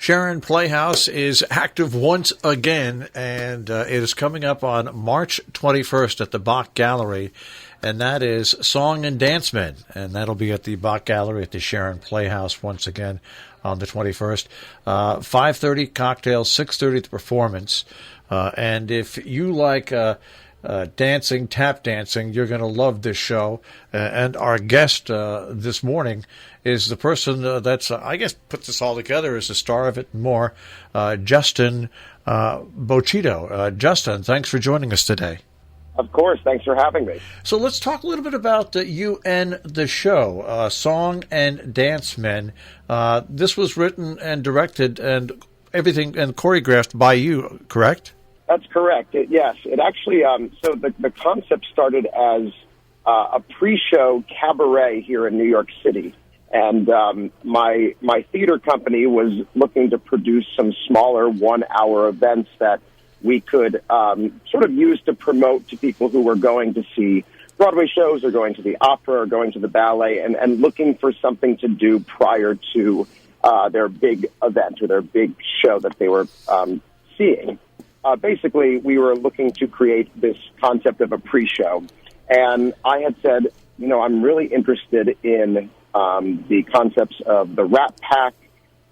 Sharon Playhouse is active once again, and it is coming up on March 21st at the Bach Gallery, and that is Song and Dance Men, and that'll be at the Bach Gallery at the Sharon Playhouse once again on the 21st. 5:30 cocktails, 6:30 the performance, and if you like dancing, tap dancing, you're going to love this show. And our guest this morning is the person that's, I guess, put this all together, is the star of it and more, Justin Boccitto. Justin, thanks for joining us today. Of course. Thanks for having me. So let's talk a little bit about you and the show, Song and Dance Men. This was written and directed and everything and choreographed by you, correct? That's correct. Yes. It actually, so the concept started as a pre-show cabaret here in New York City. And my theater company was looking to produce some smaller 1-hour events that we could sort of use to promote to people who were going to see Broadway shows or going to the opera or going to the ballet and looking for something to do prior to their big event or their big show that they were seeing. Basically, we were looking to create this concept of a pre-show. And I had said, you know, I'm really interested in the concepts of the Rat Pack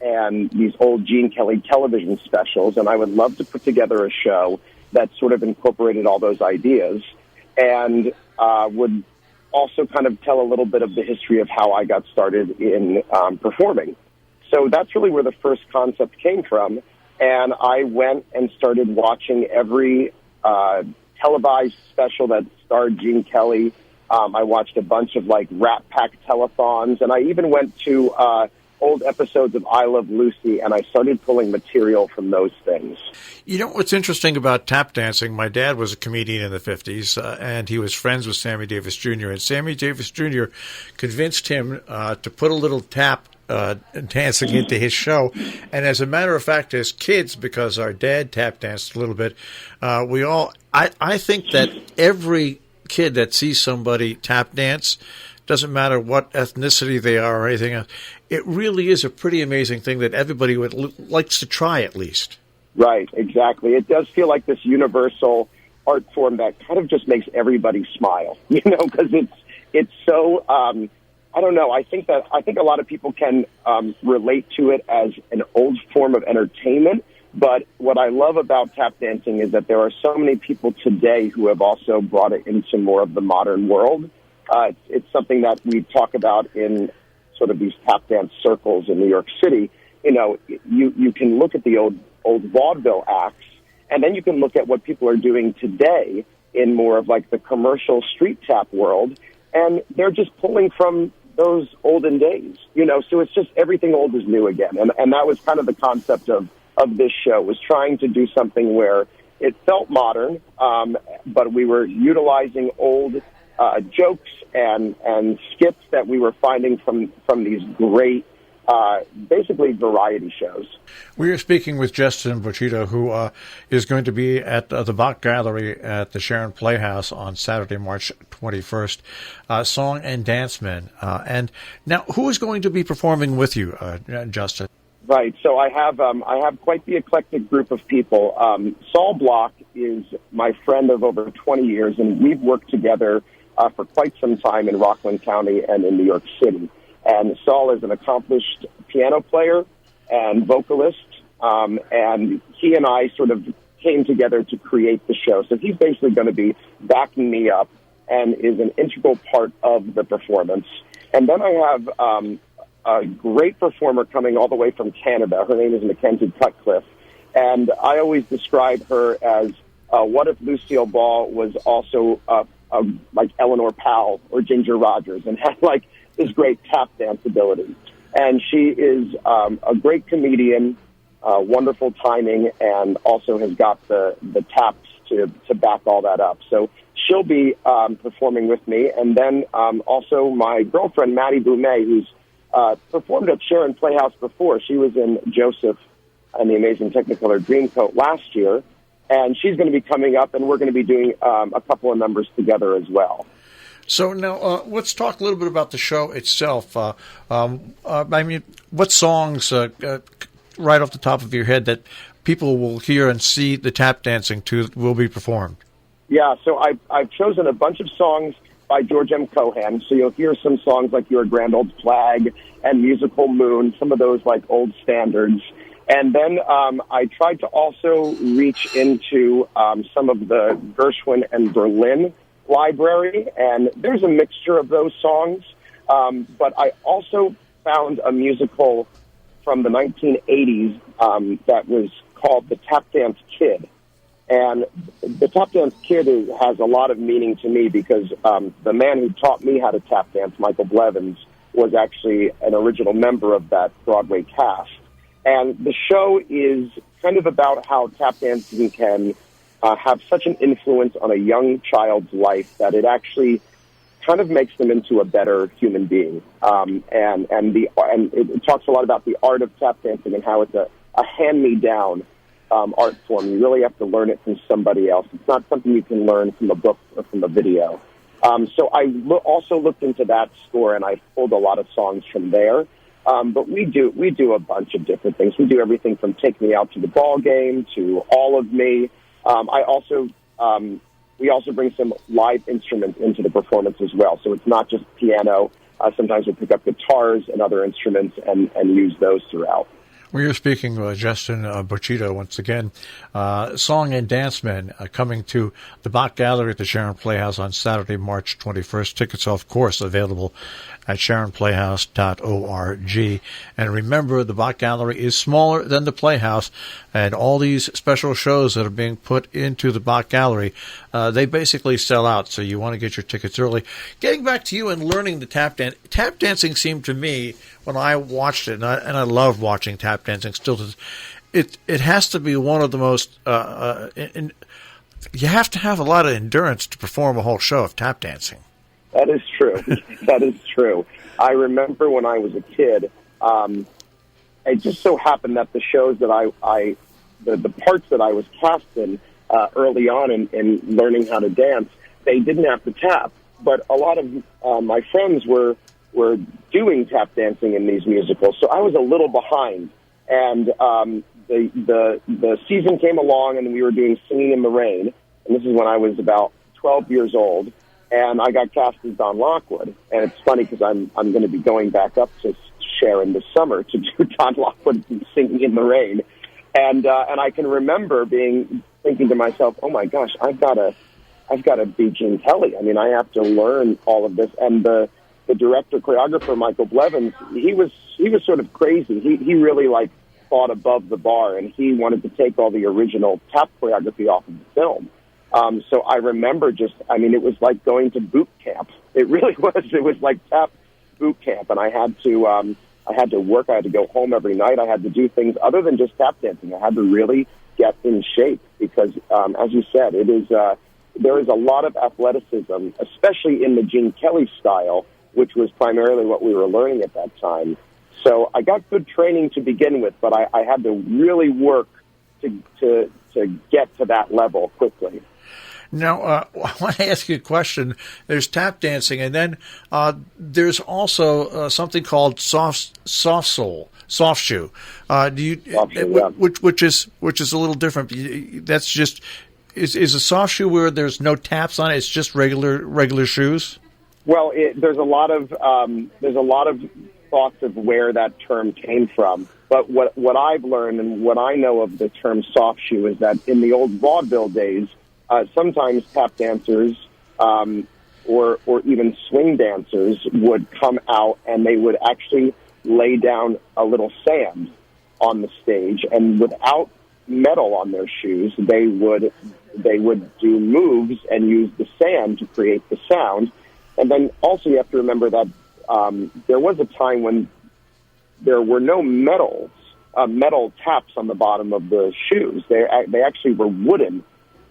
and these old Gene Kelly television specials, and I would love to put together a show that sort of incorporated all those ideas and would also kind of tell a little bit of the history of how I got started in performing. So that's really where the first concept came from, and I went and started watching every televised special that starred Gene Kelly. I watched a bunch of, like, Rat Pack telethons, and I even went to old episodes of I Love Lucy, and I started pulling material from those things. You know what's interesting about tap dancing? My dad was a comedian in the 50s, and he was friends with Sammy Davis Jr., and Sammy Davis Jr. convinced him to put a little tap dancing into his show. And as a matter of fact, as kids, because our dad tap danced a little bit, I think that every kid that sees somebody tap dance, doesn't matter what ethnicity they are or anything else, it really is a pretty amazing thing that everybody likes to try at least. Right, exactly. It does feel like this universal art form that kind of just makes everybody smile, you know, because it's so, I don't know, I think a lot of people can relate to it as an old form of entertainment, but what I love about tap dancing is that there are so many people today who have also brought it into more of the modern world. It's something that we talk about in sort of these tap dance circles in New York City. You know, you can look at the old vaudeville acts, and then you can look at what people are doing today in more of like the commercial street tap world, and they're just pulling from those olden days, you know, so it's just everything old is new again. And that was kind of the concept of this show, was trying to do something where it felt modern, but we were utilizing old jokes and skits that we were finding from these great, basically variety shows. We are speaking with Justin Boccitto, who is going to be at the Bach Gallery at the Sharon Playhouse on Saturday, March 21st. Song and Dance Men. And now, who is going to be performing with you, Justin? Right. So I have quite the eclectic group of people. Saul Block is my friend of over 20 years, and we've worked together for quite some time in Rockland County and in New York City. And Saul is an accomplished piano player and vocalist, and he and I sort of came together to create the show. So he's basically going to be backing me up and is an integral part of the performance. And then I have a great performer coming all the way from Canada. Her name is Mackenzie Cutcliffe, and I always describe her as what if Lucille Ball was also like Eleanor Powell or Ginger Rogers and had like this great tap dance ability. And she is a great comedian, wonderful timing, and also has got the taps to back all that up. So she'll be performing with me. And then also my girlfriend, Maddie Boumet, who's performed at Sharon Playhouse before. She was in Joseph and the Amazing Technicolor Dreamcoat last year. And she's going to be coming up, and we're going to be doing a couple of numbers together as well. So now let's talk a little bit about the show itself. I mean, what songs right off the top of your head that people will hear and see the tap dancing will be performed? Yeah, so I've chosen a bunch of songs by George M. Cohan. So you'll hear some songs like Your Grand Old Flag and Musical Moon, some of those like old standards. And then I tried to also reach into some of the Gershwin and Berlin library, and there's a mixture of those songs. But I also found a musical from the 1980s that was called The Tap Dance Kid. And the Tap Dance Kid has a lot of meaning to me because the man who taught me how to tap dance, Michael Blevins, was actually an original member of that Broadway cast. And the show is kind of about how tap dancing can have such an influence on a young child's life that it actually kind of makes them into a better human being. And it talks a lot about the art of tap dancing and how it's a hand-me-down art form. You really have to learn it from somebody else. It's not something you can learn from a book or from a video. So I also looked into that score, and I pulled a lot of songs from there. But we do a bunch of different things. We do everything from Take Me Out to the Ball Game to All of Me. We also bring some live instruments into the performance as well. So it's not just piano. Sometimes we'll pick up guitars and other instruments and use those throughout. We are speaking with Justin Boccitto once again. Song and Dance Men coming to the Bach Gallery at the Sharon Playhouse on Saturday, March 21st. Tickets, of course, available at sharonplayhouse.org. And remember, the Bach Gallery is smaller than the Playhouse, and all these special shows that are being put into the Bach Gallery, they basically sell out, so you want to get your tickets early. Getting back to you and learning the tap dance, tap dancing seemed to me, when I watched it, and I love watching tap dancing still, it has to be one of the most, you have to have a lot of endurance to perform a whole show of tap dancing. That is true. That is true. I remember when I was a kid, it just so happened that the shows that the parts that I was cast in early on in learning how to dance, they didn't have to tap. But a lot of my friends were doing tap dancing in these musicals, so I was a little behind. And the season came along, and we were doing Singing in the Rain, and this is when I was about 12 years old. And I got cast as Don Lockwood. And it's funny because I'm going to be going back up to Sharon this summer to do Don Lockwood Singing in the Rain. And I can remember thinking to myself, oh my gosh, I've got to be Gene Kelly. I mean, I have to learn all of this. And the director choreographer, Michael Blevins, he was sort of crazy. He really thought above the bar, and he wanted to take all the original tap choreography off of the film. So I remember it was like going to boot camp. It really was. It was like tap boot camp, and I had to work. I had to go home every night. I had to do things other than just tap dancing. I had to really get in shape because, as you said, there is a lot of athleticism, especially in the Gene Kelly style, which was primarily what we were learning at that time. So I got good training to begin with, but I had to really work to get to that level quickly. Now, I want to ask you a question. There's tap dancing, and then there's also something called soft shoe. Which is a little different. That's just is a soft shoe where there's no taps on it. It's just regular shoes. Well, there's a lot of thoughts of where that term came from. But what I've learned and what I know of the term soft shoe is that in the old vaudeville days, sometimes tap dancers or even swing dancers would come out and they would actually lay down a little sand on the stage, and without metal on their shoes, they would do moves and use the sand to create the sound. And then also you have to remember that there was a time when there were no metal taps on the bottom of the shoes. They actually were wooden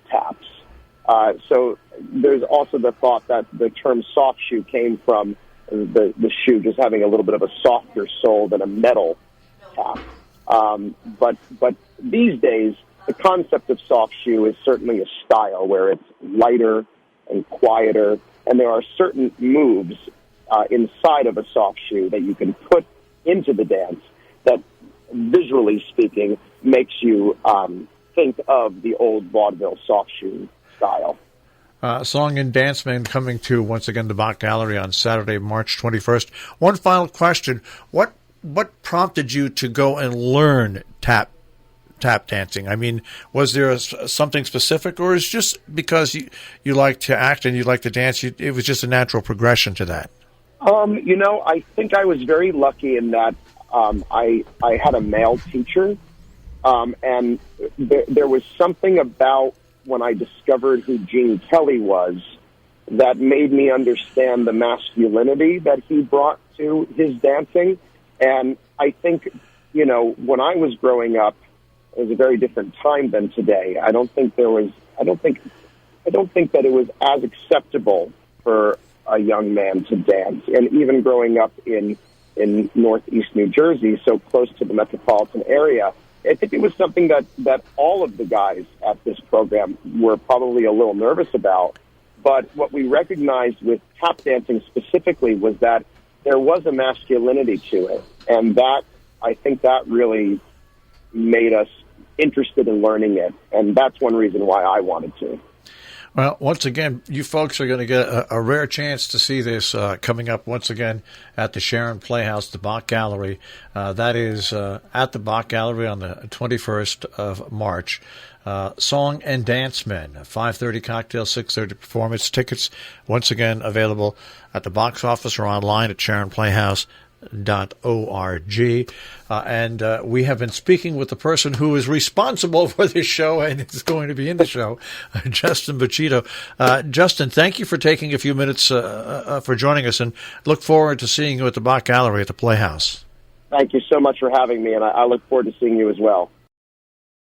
taps. So there's also the thought that the term soft shoe came from the shoe just having a little bit of a softer sole than a metal tap. But these days, the concept of soft shoe is certainly a style where it's lighter and quieter, and there are certain moves inside of a soft shoe that you can put into the dance that visually speaking, makes you think of the old vaudeville soft shoe style. Song and Dance Man coming to, once again, the Bach Gallery on Saturday, March 21st. One final question. What prompted you to go and learn tap dancing? I mean, was there something specific, or is it just because you like to act and you like to dance, it was just a natural progression to that? I think I was very lucky in that I had a male teacher, and there was something about when I discovered who Gene Kelly was that made me understand the masculinity that he brought to his dancing. And I think, when I was growing up, it was a very different time than today. I don't think that it was as acceptable for a young man to dance. And even growing up in Northeast New Jersey, so close to the metropolitan area, I think it was something that all of the guys at this program were probably a little nervous about. But what we recognized with tap dancing specifically was that there was a masculinity to it. And I think that really made us interested in learning it. And that's one reason why I wanted to. Well, once again, you folks are going to get a rare chance to see this coming up once again at the Sharon Playhouse, the Bach Gallery. That is at the Bach Gallery on the 21st of March. Song and Dance Men, 5:30 cocktail, 6:30 performance. Tickets, once again, available at the box office or online at SharonPlayhouse.org. And we have been speaking with the person who is responsible for this show and is going to be in the show, Justin Boccitto. Justin, thank you for taking a few minutes for joining us, and look forward to seeing you at the Bach Gallery at the Playhouse. Thank you so much for having me, and I look forward to seeing you as well.